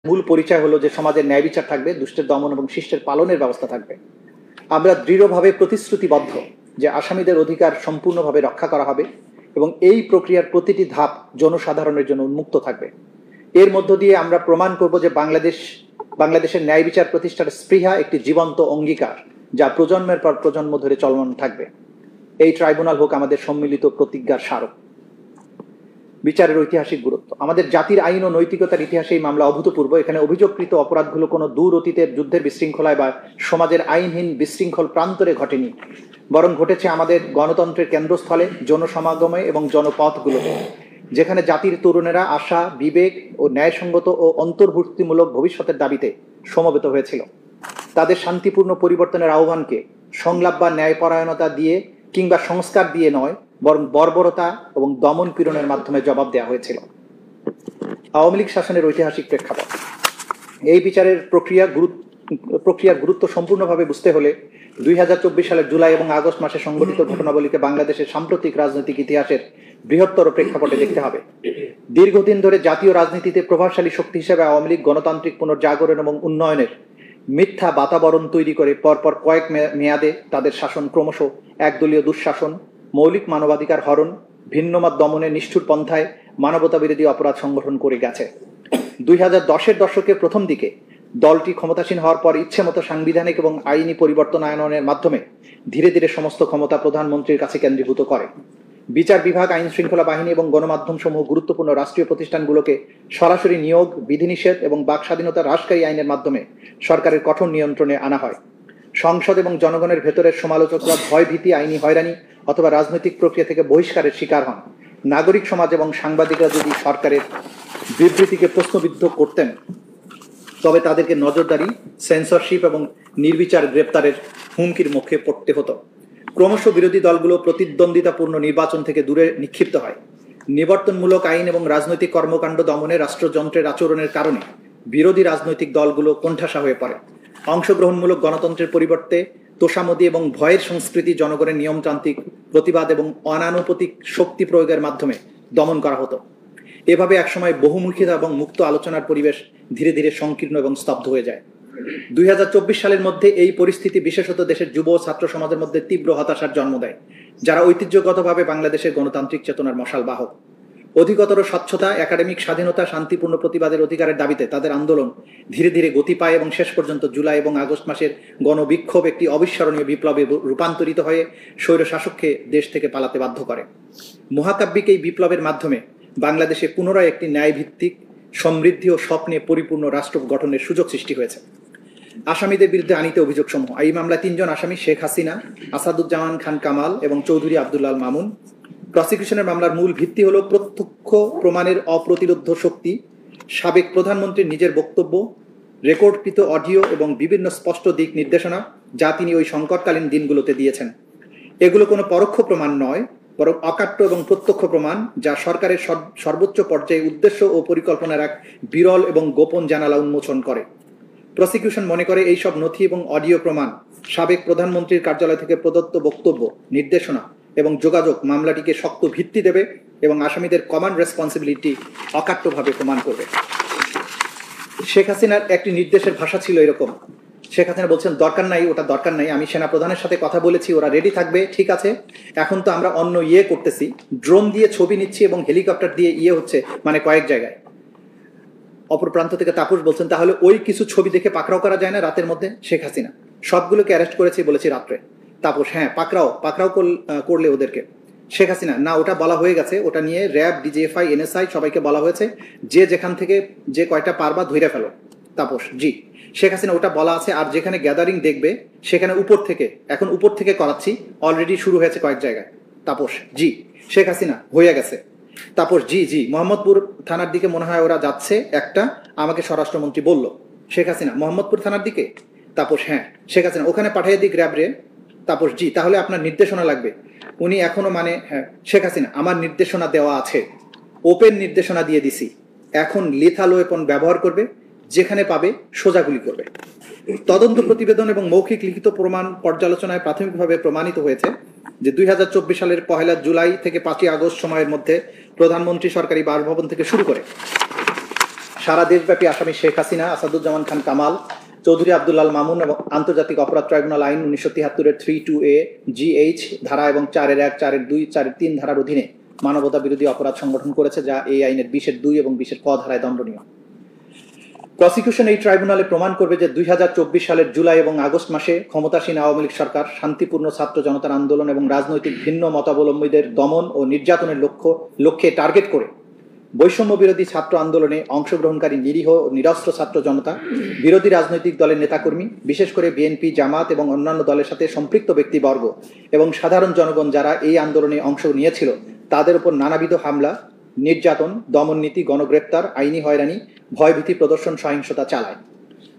মূল পরিচয় হলো যে সমাজের ন্যায় বিচার থাকবে, দুষ্টের দমন এবং শিষ্টের পালনের ব্যবস্থা থাকবে। আমরা দৃঢ়ভাবে প্রতিশ্রুতিবদ্ধ যে আসামিদের অধিকার সম্পূর্ণভাবে রক্ষা করা হবে এবং এই প্রক্রিয়ার প্রতিটি ধাপ জনসাধারণের জন্য উন্মুক্ত থাকবে। এর মধ্য দিয়ে আমরা প্রমাণ করব যে বাংলাদেশের ন্যায় বিচার প্রতিষ্ঠার স্পৃহা একটি জীবন্ত অঙ্গীকার, যা প্রজন্মের পর প্রজন্ম ধরে চলমান থাকবে। এই ট্রাইব্যুনাল হোক আমাদের সম্মিলিত প্রতিজ্ঞার স্মারক। বিচারের ঐতিহাসিক গুরুত্ব। আমাদের জাতির আইন ও নৈতিকতার ইতিহাসে এই মামলা অভূতপূর্ব। এখানে অভিযোগকৃত অপরাধগুলো কোনো দূর অতীতের যুদ্ধের বিশৃঙ্খলায় বা সমাজের আইনহীন বিশৃঙ্খল প্রান্তরে ঘটেনি, বরং ঘটেছে আমাদের গণতন্ত্রের কেন্দ্রস্থলে, জনসমাগমে এবং জনপথগুলোতে, যেখানে জাতির তরুণেরা আশা, বিবেক ও ন্যায়সঙ্গত ও অন্তর্ভুক্তিমূলক ভবিষ্যতের দাবিতে সমবেত হয়েছিল। তাদের শান্তিপূর্ণ পরিবর্তনের আহ্বানকে সংলাপ বা ন্যায়পরায়ণতা দিয়ে কিংবা সংস্কার দিয়ে নয়, বরং বর্বরতা এবং দমন পীড়নের মাধ্যমে জবাব দেওয়া হয়েছিল। আওয়ামী লীগ শাসনের ঐতিহাসিক প্রেক্ষাপট। এই বিচারের প্রক্রিয়ার গুরুত্ব সম্পূর্ণভাবে বুঝতে হলে 2024 সালের জুলাই এবং আগস্ট মাসে সংঘটিত ঘটনাবলীকে বাংলাদেশের সাম্প্রতিক রাজনৈতিক ইতিহাসের বৃহত্তর প্রেক্ষাপটে দেখতে হবে। দীর্ঘদিন ধরে জাতীয় রাজনীতিতে প্রভাবশালী শক্তি হিসেবে আওয়ামী লীগ গণতান্ত্রিক পুনর্জাগরণ এবং উন্নয়নের মিথ্যা বাতাবরণ তৈরি করে পরপর কয়েক মেয়াদে তাদের শাসন ক্রমশ একদলীয় দুঃশাসন, মৌলিক মানবাধিকার হরণ, ভিন্নমত দমনের নিষ্ঠুর পন্থায় মানবতা বিরোধী অপরাধ সংগঠন করে গেছে। 2010-এর দশকের প্রথম দিকে দলটি ক্ষমতাসীন হওয়ার পর ইচ্ছেমতো সাংবিধানিক এবং আইনি পরিবর্তন আনয়নের মাধ্যমে ধীরে ধীরে সমস্ত ক্ষমতা প্রধানমন্ত্রীর কাছে কেন্দ্রীভূত করে। বিচার বিভাগ, আইন শৃঙ্খলা বাহিনী এবং গণমাধ্যম সমূহ গুরুত্বপূর্ণ রাষ্ট্রীয় প্রতিষ্ঠানগুলোকে সরাসরি নিয়োগ, বিধিনিষেধ এবং বাক স্বাধীনতা হ্রাসকারী আইনের মাধ্যমে সরকারের কঠোর নিয়ন্ত্রণে আনা হয়। সংসদ এবং জনগণের ভেতরের সমালোচকরা ভয়ভীতি, আইনি হয়রানি অথবা রাজনৈতিক প্রক্রিয়া থেকে বহিষ্কারের শিকার হন। নাগরিক সমাজ এবং সাংবাদিকরা যদি সরকারের বিবৃতিকে প্রশ্নবিদ্ধ করতেন, তবে তাদেরকে নজরদারি, সেন্সরশিপ এবং নির্বিচার গ্রেপ্তারের হুমকির মুখে পড়তে হতো। ক্রমশ বিরোধী দলগুলো প্রতিদ্বন্দ্বিতাপূর্ণ নির্বাচন থেকে দূরে নিক্ষিপ্ত হয়। নিবর্তনমূলক আইন এবং রাজনৈতিক কর্মকাণ্ড দমনে রাষ্ট্রযন্ত্রের আচরণের কারণে বিরোধী রাজনৈতিক দলগুলো কোণঠাসা হয়ে পড়ে। অংশগ্রহণমূলক গণতন্ত্রের পরিবর্তে তোষামোদী এবং ভয়ের সংস্কৃতি জনগণের নিয়মতান্ত্রিক প্রতিবাদ এবং অনানুপাতিক শক্তি প্রয়োগের মাধ্যমে দমন করা হতো। এভাবে একসময় বহুমুখিতা এবং মুক্ত আলোচনার পরিবেশ ধীরে ধীরে সংকীর্ণ এবং স্তব্ধ হয়ে যায়। 2024 সালের মধ্যে এই পরিস্থিতি বিশেষত দেশের যুব ছাত্র সমাজের মধ্যে তীব্র হতাশার জন্ম দেয়, যারা ঐতিহ্যগতভাবে বাংলাদেশের গণতান্ত্রিক চেতনার মশাল বাহক। অধিকতর স্বচ্ছতা, একাডেমিক স্বাধীনতা, শান্তিপূর্ণ প্রতিবাদের অধিকারের দাবিতে তাদের আন্দোলন ধীরে ধীরে গতি পায় এবং শেষ পর্যন্ত জুলাই এবং আগস্ট মাসের গণবিক্ষোভ একটি অবিস্মরণীয় বিপ্লবে রূপান্তরিত হয়ে স্বৈরশাসককে দেশ থেকে পালাতে বাধ্য করে। মহাকাব্যিক এই বিপ্লবের মাধ্যমে বাংলাদেশে পুনরায় একটি ন্যায়ভিত্তিক, সমৃদ্ধি ও স্বপ্নে পরিপূর্ণ রাষ্ট্র গঠনের সুযোগ সৃষ্টি হয়েছে। আসামিদের বিরুদ্ধে আনিত অভিযোগসমূহ। এই মামলায় 3 জন আসামি, শেখ হাসিনা, আসাদুজ্জামান খান কামাল এবং চৌধুরী আব্দুল্লাহ মামুন। প্রসিকিউশনের মামলার মূল ভিত্তি হল প্রত্যক্ষ প্রমাণের অপ্রতিরোধ্য শক্তি, সাবেক প্রধানমন্ত্রীর নিজের বক্তব্য, রেকর্ডকৃত অডিও এবং বিভিন্ন স্পষ্ট দিক নির্দেশনা যা তিনি ওই সংকটকালীন দিনগুলোতে দিয়েছেন। এগুলো কোনো পরোক্ষ প্রমাণ নয়, বরং অকাট্য এবং প্রত্যক্ষ প্রমাণ, যা সরকারের সর্বোচ্চ পর্যায়ে উদ্দেশ্য ও পরিকল্পনার এক বিরল এবং গোপন জানালা উন্মোচন করে। প্রসিকিউশন মনে করে এইসব নথি এবং অডিও প্রমাণ, সাবেক প্রধানমন্ত্রীর কার্যালয় থেকে প্রদত্ত বক্তব্য, নির্দেশনা এবং যোগাযোগ মামলাটিকে শক্ত ভিত্তি দেবে এবং আসামিদের কমন রেসপন্সিবিলিটি অকাট্যভাবে প্রমাণ করবে। শেখ হাসিনার একটি নির্দেশের ভাষা ছিল এরকম। শেখ হাসিনা বলছেন, দরকার নাই, ওটা দরকার নাই, আমি সেনা প্রধানের সাথে কথা বলেছি, ওরা রেডি থাকবে, ঠিক আছে। এখন তো আমরা অন্য করতেছি, ড্রোন দিয়ে ছবি নিচ্ছি এবং হেলিকপ্টার দিয়ে হচ্ছে, মানে কয়েক জায়গায়। অপর প্রান্ত থেকে তাপস বলছেন, তাহলে ওই কিছু ছবি দেখে পাকড়াও করা যায় না রাতের মধ্যে? শেখ হাসিনা, সবগুলোকে অ্যারেস্ট করেছি বলেছি রাত্রে। তাপস, হ্যাঁ পাকড়াও করলে ওদেরকে? শেখ হাসিনা, না, ওটা বলা হয়ে গেছে, ওটা নিয়ে র্যাব, ডিজিএফআই, এনএসআই সবাইকে বলা হয়েছে, যে যেখান থেকে যে কয়টা পারবা ধইরা ফেলো। তাপস, জি। শেখ হাসিনা, ওটা বলা আছে, আর যেখানে গ্যাদারিং দেখবে সেখানে এখন উপর থেকে করাচ্ছি, অলরেডি শুরু হয়েছে কয়েক জায়গায়। তাপস, জি। শেখ হাসিনা, হয়ে গেছে। তাপস, জি জি, মোহাম্মদপুর থানার দিকে মনে হয় ওরা যাচ্ছে, একটা আমাকে স্বরাষ্ট্রমন্ত্রী বলল। শেখ হাসিনা, মোহাম্মদপুর থানার দিকে? তাপস, হ্যাঁ। শেখ হাসিনা, ওখানে পাঠিয়ে দিই র্যাব রে। তাপস, জি, তাহলে আপনার নির্দেশনা লাগবে। উনি এখনো হ্যাঁ। শেখ হাসিনা, আমার নির্দেশনা দেওয়া আছে, ওপেন নির্দেশনা দিয়ে দিছি, এখন লিথাল ওয়েপন ব্যবহার করবে, যেখানে পাবে সোজা গুলি করবে। তদন্ত প্রতিবেদন এবং মৌখিক লিখিত প্রমাণ পর্যালোচনায় প্রাথমিকভাবে প্রমাণিত হয়েছে যে 2024 সালের 1 জুলাই থেকে 5 আগস্ট সময়ের মধ্যে প্রধানমন্ত্রী সরকারি বাসভবন থেকে শুরু করে সারা দেশব্যাপী আসামি শেখ হাসিনা, আসাদুজ্জামান খান কামাল, চৌধুরী আব্দুল্লাল মামুন এবং আন্তর্জাতিক অপরাধ ট্রাইব্যুনাল আইন 1973-এর 3(2)A, GH ধারা এবং 4(1), 4(2), 4(3) ধারার অধীনে মানবতা বিরোধী অপরাধ সংগঠন করেছে, যা এই আইনের 20(2) এবং 20(ক) ধারায় দণ্ডনীয়। প্রসিকিউশন এই ট্রাইব্যুনালে প্রমাণ করবে যে 2024 সালের জুলাই এবং আগস্ট মাসে ক্ষমতাসীন আওয়ামী লীগ সরকার শান্তিপূর্ণ ছাত্র জনতার আন্দোলন এবং রাজনৈতিক ভিন্ন মতাবলম্বীদের দমন ও নির্যাতনের লক্ষ্যে টার্গেট করে বৈষম্য বিরোধী ছাত্র আন্দোলনে অংশগ্রহণকারী নিরীহ ও নিরস্ত্র ছাত্র জনতা, বিরোধী রাজনৈতিক দলের নেতাকর্মী, বিশেষ করে বিএনপি, জামাত এবং অন্যান্য দলের সাথে সম্পৃক্ত ব্যক্তিবর্গ এবং সাধারণ জনগণ যারা এই আন্দোলনে অংশ নিয়েছিল তাদের উপর নানাবিধ হামলা, নির্যাতন, দমননীতি, গণগ্রেপ্তার, আইনি হয়রানি, ভয়ভীতি প্রদর্শন, সহিংসতা চালায়।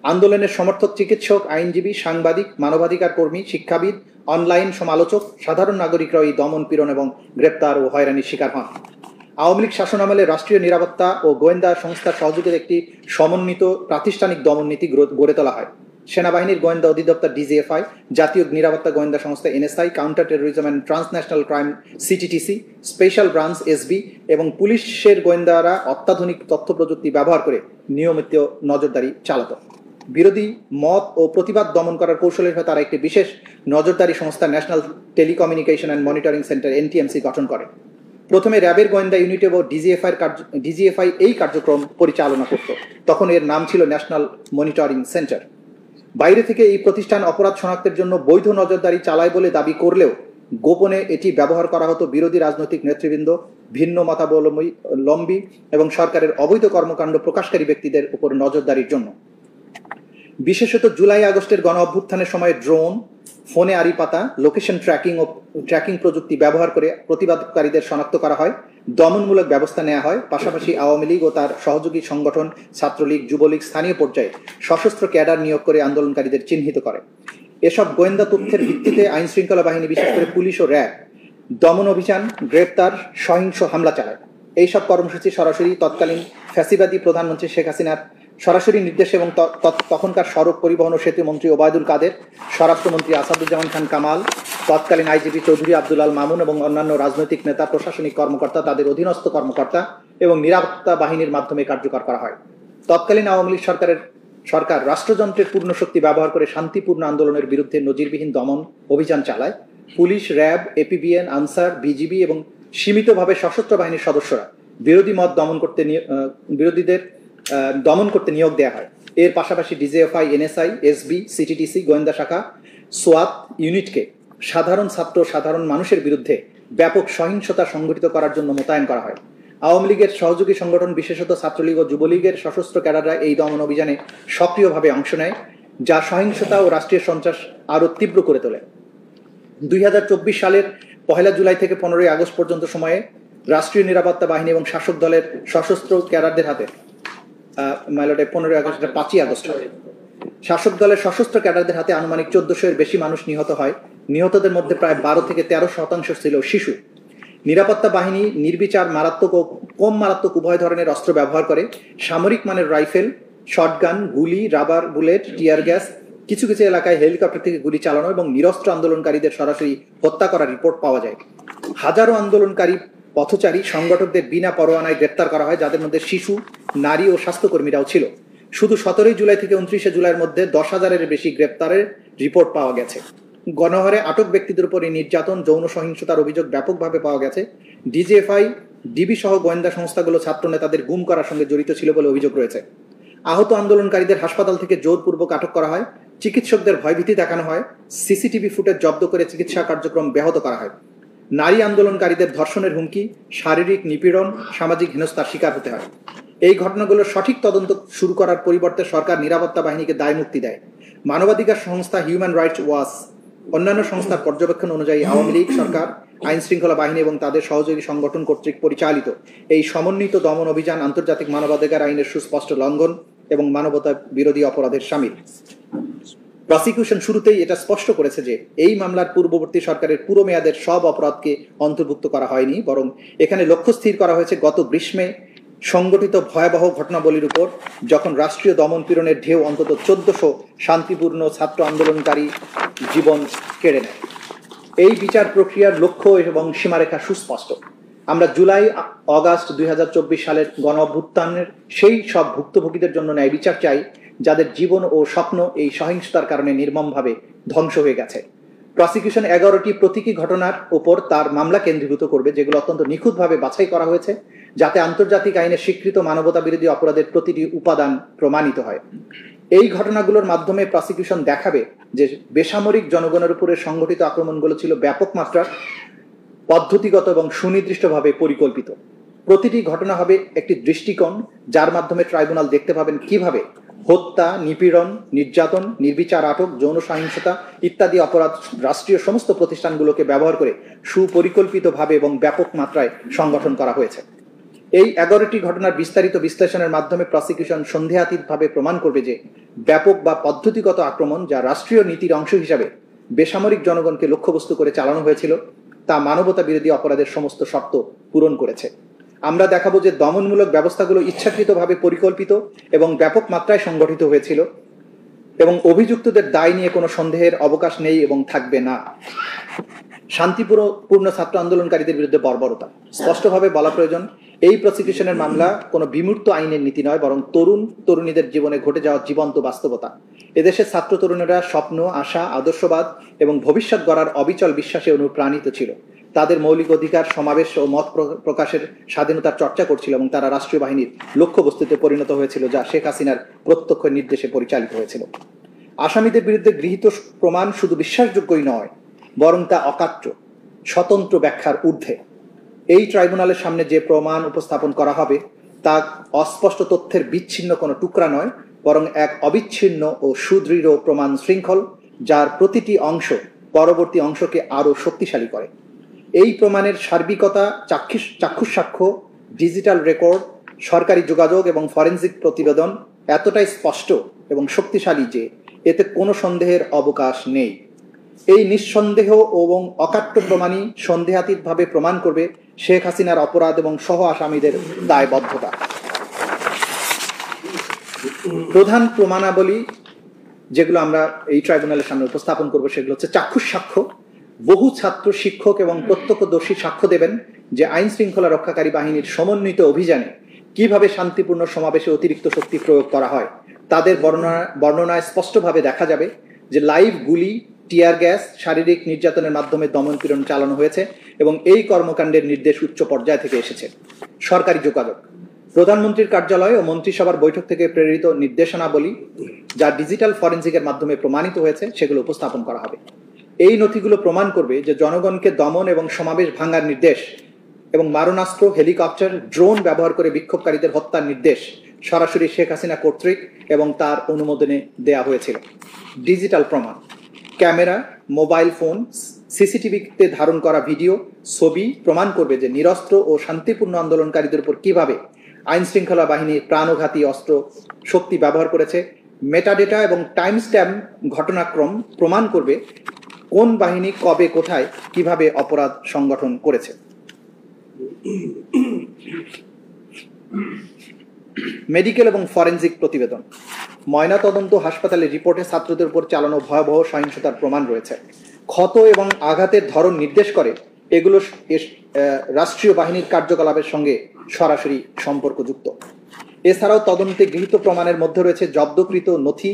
আন্দোলনের সমর্থক চিকিৎসক, আইনজীবী, সাংবাদিক, মানবাধিকার কর্মী, শিক্ষাবিদ, অনলাইন সমালোচক, সাধারণ নাগরিকরা এই দমন পীড়ন এবং গ্রেপ্তার ও হয়রানির শিকার হন। আওয়ামী লীগ শাসনামলে রাষ্ট্রীয় নিরাপত্তা ও গোয়েন্দা সংস্থার সহযোগিতায় একটি সমন্বিত প্রাতিষ্ঠানিক দমন নীতি গড়ে তোলা হয়। সেনাবাহিনীর গোয়েন্দা অধিদপ্তর DGFI, জাতীয় নিরাপত্তা গোয়েন্দা সংস্থা NSI, counter terrorism and transnational crime CTTC, special branch SB এবং পুলিশের গোয়েন্দারা অত্যাধুনিক তথ্য প্রযুক্তি ব্যবহার করে নিয়মিত নজরদারি চালাত। বিরোধী মত ও প্রতিবাদ দমন করার কৌশলের হয়ে তারা একটি বিশেষ নজরদারি সংস্থা national telecommunication and monitoring centre NTMC গঠন করে। প্রথমে র্যাবের গোয়েন্দা ইউনিট এবং DGFI এই কার্যক্রম পরিচালনা করত। তখন এর নাম ছিল ন্যাশনাল মনিটরিং সেন্টার। বাইরে থেকে এই প্রতিষ্ঠান অপরাধ শনাক্তের জন্য বৈধ নজরদারি চালায় বলে দাবি করলেও গোপনে এটি ব্যবহার করা হতো বিরোধী রাজনৈতিক নেতৃবৃন্দ, ভিন্ন মতাবলম্বী এবং সরকারের অবৈধ কর্মকাণ্ড প্রকাশকারী ব্যক্তিদের উপর নজরদারির জন্য। বিশেষত জুলাই আগস্টের গণ অভ্যুত্থানের সময় ড্রোন, ফোনে আড়ি পাতা, লোকেশন ট্র্যাকিং প্রযুক্তি ব্যবহার করে প্রতিবাদকারীদের শনাক্ত করা হয়, দমনমূলক ব্যবস্থা নেওয়া হয়। পাশাপাশি আওয়ামী লীগ ও তার সহযোগী সংগঠন ছাত্রলীগ, যুবলীগ স্থানীয় পর্যায়ে সশস্ত্র ক্যাডার নিয়োগ করে আন্দোলনকারীদের চিহ্নিত করে। এসব গোয়েন্দা তথ্যের ভিত্তিতে আইন শৃঙ্খলা বাহিনী, বিশেষ করে পুলিশ ও র্যাব দমন অভিযান, গ্রেপ্তার, সহিংস হামলা চালায়। এইসব কর্মসূচি সরাসরি তৎকালীন ফ্যাসিবাদী প্রধানমন্ত্রী শেখ হাসিনার সরাসরি নির্দেশে এবং তখনকার সড়ক পরিবহন ও সেতু মন্ত্রী ওবায়দুল কাদের, স্বরাষ্ট্রমন্ত্রী আসাদুজ্জামান খান কামাল, তৎকালীন আইজিপি চৌধুরী আব্দুল্লাল মামুন এবং অন্যান্য রাজনৈতিক নেতা, প্রশাসনিক কর্মকর্তা, তাদের অধীনস্থ কর্মকর্তা এবং নিরাপত্তা বাহিনীর মাধ্যমে কার্যকর করা হয়। তৎকালীন আওয়ামী লীগ সরকার রাষ্ট্রযন্ত্রের পূর্ণ শক্তি ব্যবহার করে শান্তিপূর্ণ আন্দোলনের বিরুদ্ধে নজিরবিহীন দমন অভিযান চালায়। Police, RAB, APBN, answer, BGB এবং সীমিতভাবে সশস্ত্র বাহিনীর সদস্যরা বিরোধীদের দমন করতে নিয়োগ দেওয়া হয়। এর পাশাপাশি DGFI, NSI, SB, CTTC গোয়েন্দা শাখা, SWAT ইউনিটকে সাধারণ ছাত্র, সাধারণ মানুষের বিরুদ্ধে ব্যাপক সহিংসতা সংঘটিত করার জন্য মোতায়েন করা হয়। আওয়ামী লীগের সহযোগী সংগঠন, বিশেষত ছাত্রলীগ ও যুবলীগের সশস্ত্র ক্যাডাররা এই দমন অভিযানে সক্রিয়ভাবে অংশ নেয়, যা সহিংসতা ও রাষ্ট্রীয় সন্ত্রাস আরও তীব্র করে তোলে। 2024 সালের 1 জুলাই থেকে 15 আগস্ট পর্যন্ত সময়ে রাষ্ট্রীয় নিরাপত্তা বাহিনী এবং শাসক দলের সশস্ত্র ক্যাডারদের হাতে 15 আগস্ট 5 আগস্ট শাসক দলের সশস্ত্র ক্যাডারদের হাতে আনুমানিক 1400-এর বেশি মানুষ নিহত হয়। নিহতদের মধ্যে প্রায় 12 থেকে 13% ছিল শিশু। নিরাপত্তা বাহিনী নির্বিচার মারাত্মক ও কম মারাত্মক উভয় ধরনের অস্ত্র ব্যবহার করে। সামরিক মানের রাইফেল, শটগান, গুলি, রাবার বুলেট, টিয়ার গ্যাস, কিছু কিছু এলাকায় হেলিকপ্টার থেকে গুলি চালানো এবং নিরস্ত্র আন্দোলনকারীদের সরাসরি হত্যা করার রিপোর্ট পাওয়া যায়। হাজারো আন্দোলনকারী পথচারী সংগঠকদের বিনা পরোয়ানায় গ্রেপ্তার করা হয়, যাদের মধ্যে শিশু, নারী ও স্বাস্থ্যকর্মীরাও ছিল। শুধু 17 জুলাই থেকে 29 জুলাইয়ের মধ্যে 10,000-এর বেশি গ্রেপ্তারের রিপোর্ট পাওয়া গেছে। গণহারে আটক ব্যক্তিদের উপর এই নির্যাতন, যৌন সহিংসতার অভিযোগ ব্যাপকভাবে পাওয়া গেছে। DGFI, DB সহ গোয়েন্দা সংস্থাগুলো ছাত্র নেতাদের গুম করার সঙ্গে জড়িত ছিল বলে অভিযোগ রয়েছে। আহত আন্দোলনকারীদের হাসপাতাল থেকে জোরপূর্বক আটক করা হয়, চিকিৎসকদের ভয়ভীতি দেখানো হয়, CCTV ফুটেজ জব্দ করে চিকিৎসা কার্যক্রম ব্যাহত করা হয়। নারী আন্দোলনকারীদের ধর্ষণের হুমকি, শারীরিক নিপীড়ন, সামাজিক হেনস্থার শিকার হতে হয়। এই ঘটনাগুলোর সঠিক তদন্ত শুরু করার পরিবর্তে সরকার নিরাপত্তা বাহিনীকে দায় মুক্তি দেয়। মানবাধিকার সংস্থা হিউম্যান রাইটস ওয়াচ অন্যান্য সংস্থার পর্যবেক্ষণ অনুযায়ী আওয়ামী লীগ সরকার, আইন শৃঙ্খলা বাহিনী এবং তাদের সহযোগী সংগঠন কর্তৃক পরিচালিত এই সমন্বিত দমন অভিযান আন্তর্জাতিক মানবাধিকার আইনের সুস্পষ্ট লঙ্ঘন এবং মানবতা বিরোধী অপরাধের শামিল। প্রসিকিউশন শুরুতেই এটা স্পষ্ট করেছে যে এই মামলার পূর্ববর্তী সরকারের পুরো মেয়াদের সব অপরাধকে অন্তর্ভুক্ত করা হয়নি, বরং এখানে লক্ষ্য স্থির করা হয়েছে গত গ্রীষ্মে সংগঠিত ভয়াবহ ঘটনাবলীর উপর, যখন রাষ্ট্রীয় দমন পীড়নের ঢেউ অন্তত 1400 শান্তিপূর্ণ ছাত্র আন্দোলনকারী জীবন কেড়ে নেয়। এই বিচার প্রক্রিয়ার লক্ষ্য এবং সীমারেখা সুস্পষ্ট। আমরা জুলাই অগাস্ট 2024 সালের গণ অভ্যুত্থানের সেই সব ভুক্তভোগীদের জন্য ন্যায় বিচার চাই যাদের জীবন ও স্বপ্ন এই সহিংসতার কারণে নির্মমভাবে ধ্বংস হয়ে গেছে। প্রসিকিউশন 11টি প্রতীকী ঘটনার উপর তার মামলা কেন্দ্রীভূত করবে, যেগুলো অত্যন্ত নিখুঁতভাবে বাছাই করা হয়েছে যাতে আন্তর্জাতিক আইনে স্বীকৃত মানবতা বিরোধী অপরাধের প্রতিটি উপাদান প্রমাণিত হয়। এই ঘটনাগুলোর মাধ্যমে প্রসিকিউশন দেখাবে যে বেসামরিক জনগণের উপরে সংগঠিত আক্রমণগুলো ছিল ব্যাপক মাত্রার, পদ্ধতিগত এবং সুনির্দিষ্টভাবে পরিকল্পিত। প্রতিটি ঘটনা হবে একটি দৃষ্টিকোণ যার মাধ্যমে ট্রাইব্যুনাল দেখতে পাবেন কিভাবে হত্যা, নিপীড়ন, নির্যাতন, নির্বিচার আটক, যৌন সহিংসতা ইত্যাদি অপরাধ রাষ্ট্রীয় সমস্ত প্রতিষ্ঠানগুলোকে ব্যবহার করে সুপরিকল্পিতভাবে এবং ব্যাপক মাত্রায় সংগঠন করা হয়েছে। এই 11টি ঘটনার বিস্তারিত বিশ্লেষণের মাধ্যমে প্রসিকিউশন সন্দেহাতীতভাবে প্রমাণ করবে যে ব্যাপক বা পদ্ধতিগত আক্রমণ যা রাষ্ট্রীয় নীতির অংশ হিসাবে বেসামরিক জনগণকে লক্ষ্যবস্তু করে চালানো হয়েছিল তা মানবতা বিরোধী অপরাধের সমস্ত শর্ত পূরণ করেছে। আমরা দেখাবো যে দমনমূলক ব্যবস্থাগুলো ইচ্ছাকৃতভাবে পরিকল্পিত এবং ব্যাপক মাত্রায় সংগঠিত হয়েছিল এবং অভিযুক্তদের দায় নিয়ে কোনো সন্দেহের অবকাশ নেই এবং থাকবে না। শান্তিপূর্ণ ছাত্র আন্দোলনকারীদের বিরুদ্ধে বর্বরতা স্পষ্টভাবে বলা প্রয়োজন, এই প্রসিকিউশনের মামলা কোনো বিমূর্ত আইনের নীতি নয়, বরং তরুণীদের জীবনে ঘটে যাওয়া জীবন্ত বাস্তবতা। এদেশের ছাত্র তরুণেরা স্বপ্ন, আশা, আদর্শবাদ এবং ভবিষ্যৎ গড়ার অবিচল বিশ্বাসে অনুপ্রাণিত ছিল। তাদের মৌলিক অধিকার, সমাবেশ ও মত প্রকাশের স্বাধীনতার চর্চা করছিল এবং তারা রাষ্ট্রীয় বাহিনীর লক্ষ্যবস্তুতে পরিণত হয়েছিল যা শেখ হাসিনার প্রত্যক্ষ নির্দেশে পরিচালিত হয়েছিল। আসামিদের বিরুদ্ধে গৃহীত প্রমাণ শুধু বিশ্বাসযোগ্যই নয়, বরং তা অকাট্য, স্বতন্ত্র ব্যাখ্যার ঊর্ধ্বে। এই ট্রাইব্যুনালের সামনে যে প্রমাণ উপস্থাপন করা হবে তা অস্পষ্ট তথ্যের বিচ্ছিন্ন কোনো টুকরা নয়, বরং এক অবিচ্ছিন্ন ও সুদৃঢ় প্রমাণ শৃঙ্খল যার প্রতিটি অংশ পরবর্তী অংশকে আরও শক্তিশালী করে। এই প্রমাণের সার্বিকতা, চাক্ষুষ সাক্ষ্য, ডিজিটাল রেকর্ড, সরকারি যোগাযোগ এবং ফরেনসিক প্রতিবেদন এতটাই স্পষ্ট এবং শক্তিশালী যে এতে কোনো সন্দেহের অবকাশ নেই। এই নিঃসন্দেহ এবং অকাট্য প্রমাণই সন্দেহাতীতভাবে প্রমাণ করবে শেখ হাসিনার অপরাধ এবং সহ আসামিদের দায়বদ্ধতা। প্রধান প্রমাণাবলী যেগুলো আমরা এই ট্রাইব্যুনালের সামনে উপস্থাপন করব সেগুলো হচ্ছে চাক্ষুষ সাক্ষ্য। বহু ছাত্র, শিক্ষক এবং প্রত্যক্ষদর্শী সাক্ষ্য দেবেন যে আইন শৃঙ্খলা রক্ষাকারী বাহিনীর সমন্বিত অভিযানে কিভাবে শান্তিপূর্ণ সমাবেশে অতিরিক্ত শক্তি প্রয়োগ করা হয়। তাদের বর্ণনায় স্পষ্টভাবে দেখা যাবে যে লাইভ গুলি, টিয়ার গ্যাস, শারীরিক নির্যাতনের মাধ্যমে দমনপীড়ন চালানো হয়েছে এবং এই কর্মকাণ্ডের নির্দেশ উচ্চ পর্যায় থেকে এসেছে। সরকারি যোগাযোগ, প্রধানমন্ত্রীর কার্যালয় ও মন্ত্রিসভার বৈঠক থেকে প্রেরিত নির্দেশনাবলী যা ডিজিটাল ফরেনসিকের মাধ্যমে প্রমাণিত হয়েছে সেগুলো উপস্থাপন করা হবে। এই নথিগুলো প্রমাণ করবে যে জনগণকে দমন এবং সমাবেশ ভাঙার নির্দেশ এবং মারণাস্ত্র, হেলিকপ্টার, ড্রোন ব্যবহার করে বিক্ষোভকারীদের হত্যার নির্দেশ সরাসরি শেখ হাসিনা কর্তৃক এবং তার অনুমোদনে দেয়া হয়েছিল। ডিজিটাল প্রমাণ, ক্যামেরা, মোবাইল ফোন, সিসিটিভিতে ধারণ করা ভিডিও, ছবি প্রমাণ করবে যে নিরস্ত্র ও শান্তিপূর্ণ আন্দোলনকারীদের উপর কিভাবে আইন শৃঙ্খলা বাহিনী প্রাণঘাতী অস্ত্র শক্তি ব্যবহার করেছে। মেটাডেটা এবং টাইম স্ট্যাম্প ঘটনাক্রম প্রমাণ করবে কোন বাহিনী কবে, কোথায়, কিভাবে অপরাধ সংগঠন করেছে। মেডিকেল এবং ফরেনসিক প্রতিবেদন, ময়নাতদন্ত হাসপাতালের রিপোর্টে ছাত্রদের উপর চালানো ভয়াবহ সহিংসতার প্রমাণ রয়েছে। ক্ষত এবং আঘাতের ধরন নির্দেশ করে এগুলো রাষ্ট্রীয় বাহিনীর কার্যকলাপের সঙ্গে সরাসরি সম্পর্কযুক্ত। এছাড়াও তদন্তে গৃহীত প্রমাণের মধ্যে রয়েছে জব্দকৃত নথি,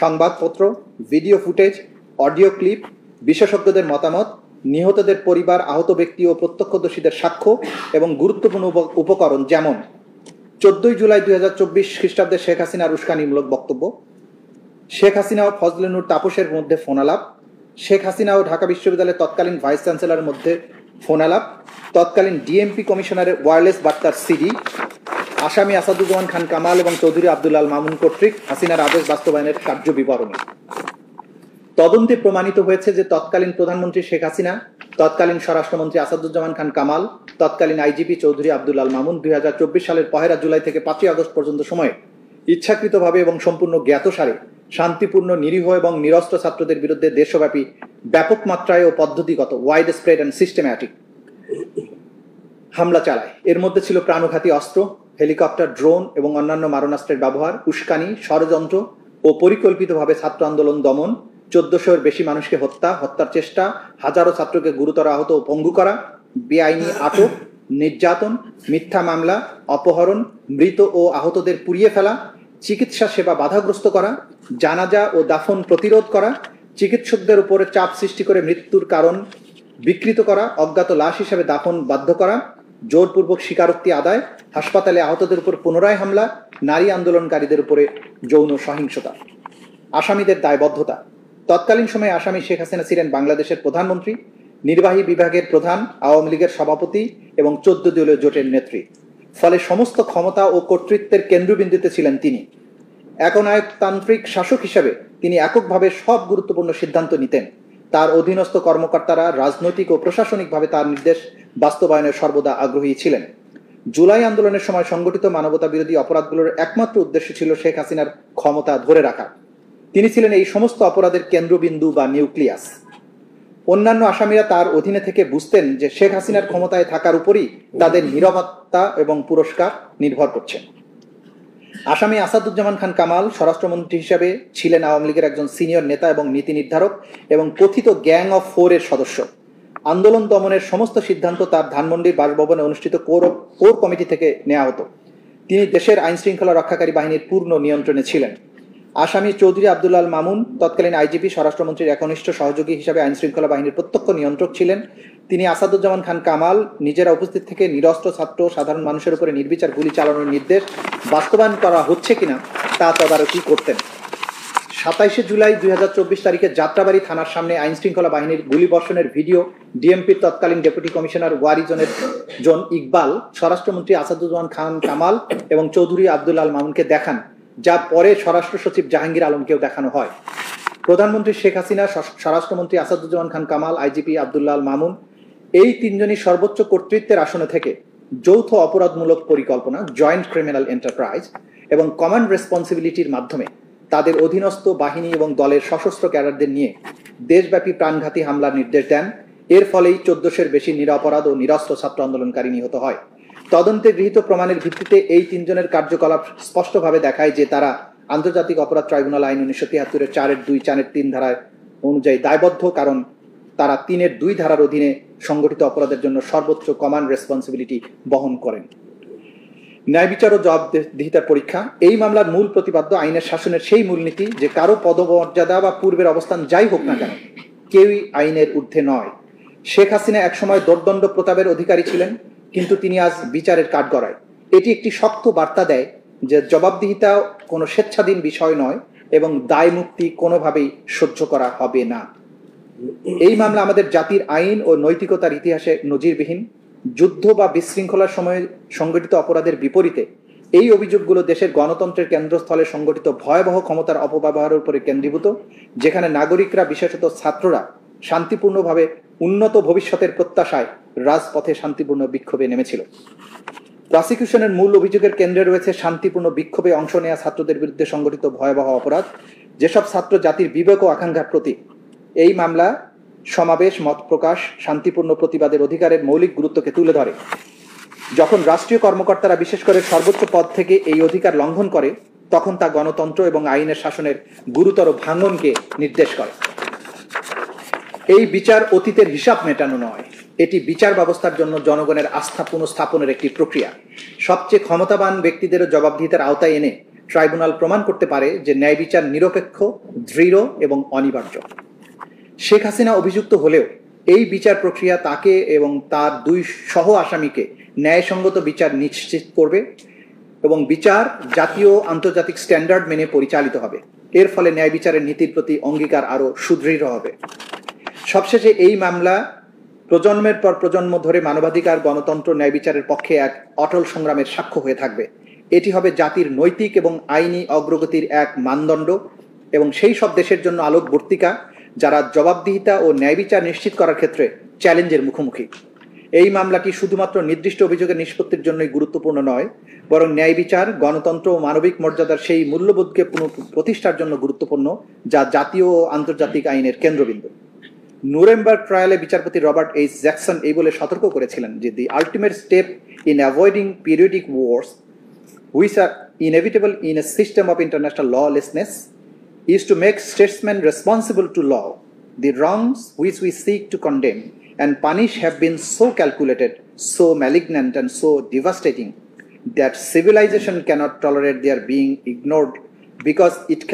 সংবাদপত্র, ভিডিও ফুটেজ, অডিও ক্লিপ, বিশেষজ্ঞদের মতামত, নিহতদের পরিবার, আহত ব্যক্তি ও প্রত্যক্ষদর্শীদের সাক্ষ্য এবং গুরুত্বপূর্ণ উপকরণ যেমন 14 জুলাই 2024 খ্রিস্টাব্দে শেখ হাসিনার উস্কানিমূলক বক্তব্য, শেখ হাসিনা ও ফজলে নূর তাপসের মধ্যে ফোনালাপ, শেখ হাসিনা ও ঢাকা বিশ্ববিদ্যালয়ের তৎকালীন ভাইস চ্যান্সেলরের মধ্যে ফোনালাপ, তৎকালীন ডিএমপি কমিশনারের ওয়্যারলেস বার্তার সিডি, আসামি আসাদুজ্জামান খান কামাল এবং চৌধুরী আব্দুল আল মামুন কর্তৃক হাসিনার আদেশ বাস্তবায়নের কার্য বিবরণী। তদন্তে প্রমাণিত হয়েছে যে তৎকালীন প্রধানমন্ত্রী শেখ হাসিনা, তৎকালীন স্বরাষ্ট্রমন্ত্রী আসাদুজ্জামান খান কামাল, তৎকালীন আইজিপি চৌধুরী আব্দুল আল মামুন 2024 সালের 1 জুলাই থেকে 5 আগস্ট পর্যন্ত সময়ে ইচ্ছাকৃতভাবে এবং সম্পূর্ণ জ্ঞাতসারে শান্তিপূর্ণ, নিরীহ এবং নিরস্ত্র ছাত্রদের বিরুদ্ধে দেশব্যাপী ব্যাপক মাত্রায় ও পদ্ধতিগত ওয়াইড স্প্রেড অ্যান্ড সিস্টেম্যাটিক হামলা চালায়। এর মধ্যে ছিল প্রাণঘাতী অস্ত্র, হেলিকপ্টার, ড্রোন এবং অন্যান্য মারণাস্ত্রের ব্যবহার, উস্কানি, ষড়যন্ত্র ও পরিকল্পিতভাবে ছাত্র আন্দোলন দমন, 1400-এর বেশি মানুষকে হত্যার চেষ্টা, হাজারো ছাত্রকে গুরুতর আহত ও পঙ্গু করা, বেআইনি আটক, নির্যাতন, মিথ্যা মামলা, অপহরণ, মৃত ও আহতদের পুড়িয়ে ফেলা, চিকিৎসা সেবা বাধাগ্রস্ত করা, জানাজা ও দাফন প্রতিরোধ করা, চিকিৎসকদের উপরে চাপ সৃষ্টি করে মৃত্যুর কারণ বিকৃত করা, অজ্ঞাত লাশ হিসেবে দাফন বাধ্য করা, জোরপূর্বক স্বীকারোক্তি আদায়, হাসপাতালে আহতদের উপর পুনরায় হামলা, নারী আন্দোলনকারীদের উপরে যৌন সহিংসতা। আসামিদের দায়বদ্ধতা। তৎকালীন সময়ে আসামি শেখ হাসিনা ছিলেন বাংলাদেশের প্রধানমন্ত্রী, নির্বাহী বিভাগের প্রধান, আওয়ামী লীগের সভাপতি এবং 14 দলীয় জোটের নেত্রী। ফলে সমস্ত ক্ষমতা ও কর্তৃত্বের কেন্দ্রবিন্দুতে ছিলেন তিনি। একনায়কতান্ত্রিক শাসক হিসেবে তিনি এককভাবে সব গুরুত্বপূর্ণ সিদ্ধান্ত নিতেন। তার অধীনস্থ কর্মকর্তারা রাজনৈতিক ও প্রশাসনিকভাবে তার নির্দেশ বাস্তবায়নে সর্বদা আগ্রহী ছিলেন। জুলাই আন্দোলনের সময় সংগঠিত মানবতা বিরোধী অপরাধগুলোর একমাত্র উদ্দেশ্য ছিল শেখ হাসিনার ক্ষমতা ধরে রাখা। তিনি ছিলেন এই সমস্ত অপরাধের কেন্দ্রবিন্দু বা নিউক্লিয়াস। অন্যান্য আসামিরা তার অধীনে থেকে বুঝতেন যে শেখ হাসিনার ক্ষমতায় থাকার উপরই তাদের নিরাপত্তা এবং পুরস্কার নির্ভর করছে। আসামি আসাদুজ্জামান খান কামাল স্বরাষ্ট্রমন্ত্রী হিসেবে ছিলেন আওয়ামী লীগের একজন সিনিয়র নেতা এবং নীতি নির্ধারক এবং কথিত গ্যাং অফ 4 এর সদস্য। আন্দোলন দমনের সমস্ত সিদ্ধান্ত তার ধানমন্ডির বাসভবনে অনুষ্ঠিত কোর কমিটি থেকে নেওয়া হতো। তিনি দেশের আইন শৃঙ্খলা রক্ষাকারী বাহিনীর পূর্ণ নিয়ন্ত্রণে ছিলেন। আসামি চৌধুরী আব্দুল্লাহ মামুন তৎকালীন আইজিপি, স্বরাষ্ট্রমন্ত্রীর একনিষ্ঠ সহযোগী হিসাবে আইন শৃঙ্খলা বাহিনীর প্রত্যক্ষ নিয়ন্ত্রক ছিলেন। তিনি আসাদুজ্জামান খান কামাল নিজেরা উপস্থিত থেকে নিরস্ত্র ছাত্র সাধারণ মানুষের উপরে নির্বিচার গুলি চালানোর নির্দেশ বাস্তবায়ন করা হচ্ছে কিনা তা তদারকি করতেন। 27 জুলাই 2024 তারিখে যাত্রাবাড়ি থানার সামনে আইন শৃঙ্খলা বাহিনীর গুলিবর্ষণের ভিডিও ডিএমপির তৎকালীন ডেপুটি কমিশনার ওয়ারি জোন ইকবাল স্বরাষ্ট্রমন্ত্রী আসাদুজ্জামান খান কামাল এবং চৌধুরী আব্দুল্লাহ মামুনকে দেখান, যা পরে স্বরাষ্ট্র সচিব জাহাঙ্গীর আলমকেও দেখানো হয়। প্রধানমন্ত্রী শেখ হাসিনা, স্বরাষ্ট্রমন্ত্রী আসাদুজ্জামান খান কামাল, আইজিপি আব্দুল্লাহ মামুন এই তিনজনই সর্বোচ্চ কর্তৃত্বের আসনে থেকে যৌথ অপরাধমূলক পরিকল্পনা, জয়েন্ট ক্রিমিনাল এন্টারপ্রাইজ এবং কমান্ড রেসপন্সিবিলিটির মাধ্যমে তাদের অধীনস্থ বাহিনী এবং দলের সশস্ত্র ক্যাডারদের নিয়ে দেশব্যাপী প্রাণঘাতী হামলার নির্দেশ দেন। এর ফলেই 1400-এর বেশি নিরপরাধ ও নিরস্ত্র ছাত্র আন্দোলনকারী নিহত হয়। তদন্তে গৃহীত প্রমাণের ভিত্তিতে এই তিনজনের কার্যকলাপ স্পষ্টভাবে দেখায় যে তারা আন্তর্জাতিক অপরাধ ট্রাইব্যুনাল আইন 1973-এর 4-2, 4-3 ধারায় অনুযায়ী দায়বদ্ধ, কারণ তারা 3-2 ধারার অধীনে সংগঠিত অপরাধের জন্য সর্বোচ্চ কমান্ড রেসপন্সিবিলিটি বহন করেন। ন্যায় বিচার ও জবাবদিহিতার পরীক্ষা। এই মামলার মূল প্রতিপাদ্য আইনের শাসনের সেই মূলনীতি যে কারো পদমর্যাদা বা পূর্বের অবস্থান যাই হোক না কেন, কেউই আইনের ঊর্ধ্বে নয়। শেখ হাসিনা একসময় দোর্দণ্ড প্রতাপের অধিকারী ছিলেন, কিন্তু তিনি আজ বিচারের কাঠগড়ায়। এটি একটি শক্ত বার্তা দেয় যে জবাবদিহিতা কোনো স্বেচ্ছাধীন বিষয় নয় এবং দায় মুক্তি কোনোভাবেই সহ্য করা হবে না। এই মামলা আমাদের জাতির আইন ও নৈতিকতার ইতিহাসে নজিরবিহীন। যুদ্ধ বা বিশৃঙ্খলার সময়ে সংগঠিত অপরাধের বিপরীতে এই অভিযোগগুলো দেশের গণতন্ত্রের কেন্দ্রস্থলে সংগঠিত ভয়াবহ ক্ষমতার অপব্যবহারের উপরে কেন্দ্রীভূত, যেখানে নাগরিকরা, বিশেষত ছাত্ররা শান্তিপূর্ণভাবে উন্নত ভবিষ্যতের প্রত্যাশায় রাজপথে শান্তিপূর্ণ বিক্ষোভে নেমেছিল। প্রসিকিউশনের মূল অভিযোগের কেন্দ্রে রয়েছে শান্তিপূর্ণ বিক্ষোভে অংশ নেওয়া ছাত্রদের বিরুদ্ধে সংগঠিত ভয়াবহ অপরাধ, যেসব ছাত্র জাতির বিবেক ও আকাঙ্ক্ষার প্রতীক। এই মামলা সমাবেশ, মত প্রকাশ, শান্তিপূর্ণ প্রতিবাদের অধিকারের মৌলিক গুরুত্বকে তুলে ধরে। যখন রাষ্ট্রীয় কর্মকর্তারা বিশেষ করে সর্বোচ্চ পদ থেকে এই অধিকার লঙ্ঘন করে, তখন তা গণতন্ত্র এবং আইনের শাসনের গুরুতর ভাঙনকে নির্দেশ করে। এই বিচার অতীতের হিসাব মেটানো নয়, এটি বিচার ব্যবস্থার জন্য জনগণের আস্থা পুনঃস্থাপনের একটি প্রক্রিয়া। সবচেয়ে ক্ষমতাবান ব্যক্তিদেরও জবাবদিহিতার আওতায় এনে ট্রাইব্যুনাল প্রমাণ করতে পারে যে ন্যায় বিচার নিরপেক্ষ, দৃঢ় এবং অনিবার্য। শেখ হাসিনা অভিযুক্ত হলেও এই বিচার প্রক্রিয়া তাকে এবং তার 2 সহ আসামিকে ন্যায়সঙ্গত বিচার নিশ্চিত করবে এবং বিচার জাতীয় আন্তর্জাতিক স্ট্যান্ডার্ড মেনে পরিচালিত হবে। এর ফলে ন্যায় বিচারের নীতির প্রতি অঙ্গীকার আরও সুদৃঢ় হবে। সবশেষে এই মামলা প্রজন্মের পর প্রজন্ম ধরে মানবাধিকার, গণতন্ত্র, ন্যায় বিচারের পক্ষে এক অটল সংগ্রামের সাক্ষ্য হয়ে থাকবে। এটি হবে জাতির নৈতিক এবং আইনি অগ্রগতির এক মানদণ্ড এবং সেই সব দেশের জন্য আলোকবর্তিকা যারা জবাবদিহিতা ও ন্যায় বিচার নিশ্চিত করার ক্ষেত্রে চ্যালেঞ্জের মুখোমুখি। এই মামলাটি শুধুমাত্র নির্দিষ্ট অভিযোগের নিষ্পত্তির জন্যই গুরুত্বপূর্ণ নয়, বরং ন্যায় বিচার, গণতন্ত্র ও মানবিক মর্যাদার সেই মূল্যবোধকে প্রতিষ্ঠার জন্য গুরুত্বপূর্ণ, যা জাতীয় ও আন্তর্জাতিক আইনের কেন্দ্রবিন্দু। নুরেমবার্গ ট্রায়ালে বিচারপতি রবার্ট এইচ জ্যাকসন এই বলে সতর্ক করেছিলেন যে the ultimate step in avoiding periodic wars which are inevitable in a system of international lawlessness is to make statesmen responsible to law. The wrongs which we seek to condemn and punish have been so calculated, so malignant, and so devastating that civilization cannot tolerate their being ignored because it can